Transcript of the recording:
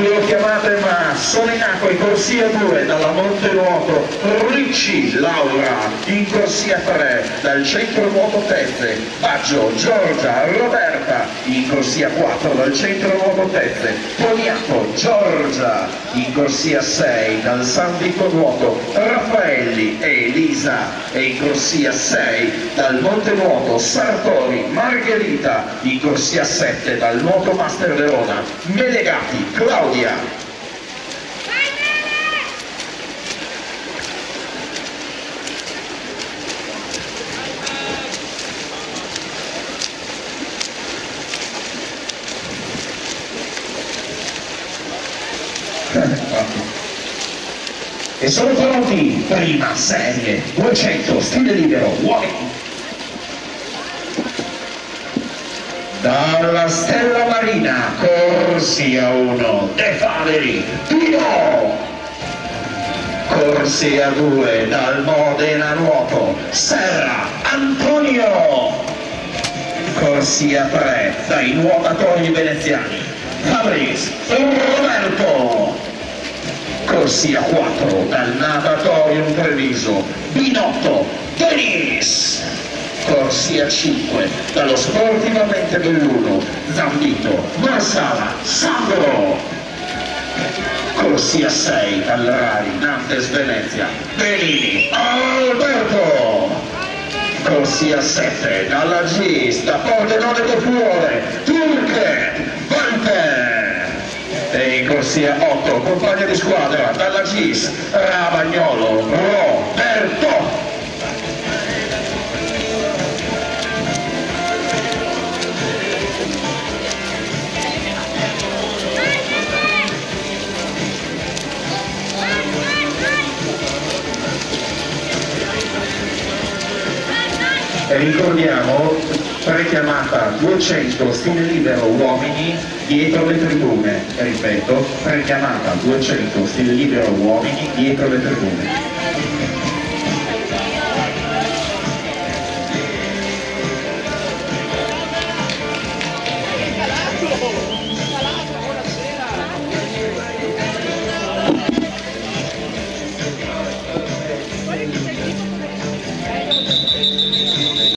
le chiamate, ma sono in acqua in corsia 2 dalla Montenuoto Ricci Laura, in corsia 3 dal centro nuoto Tezze Baggio Giorgia Roberta, in corsia 4 dal centro nuoto Tezze Poniato Giorgia, in corsia 6 dal San Vito Nuoto Raffaelli e Elisa, e in corsia 6 dal Montenuoto Sartori Margherita, in corsia 7 dal Nuoto Master Verona Melegati Claudia. E sono pronti, prima serie 200 stile libero uomini. Dalla Stella Marina, corsia 1, De Faveri, Pino. Corsia 2, dal Modena Nuoto, Serra, Antonio. Corsia 3, dai nuotatori veneziani, Fabris, Roberto. Corsia 4, dal Natatorium Treviso, Binotto, Denis. Corsia 5, dallo Sportivamente Belluno, Zambito, Marsala, Sandro. Corsia 6, dal Rari, Nantes Venezia, Benini, Alberto. Corsia 7, dalla GIS, da Pordenone del Fuore, Turche, Walter. E in corsia 8, compagno di squadra, dalla GIS, Ravagnolo, Roberto. E ricordiamo, prechiamata 200 stile libero uomini dietro le tribune, ripeto, prechiamata 200 stile libero uomini dietro le tribune.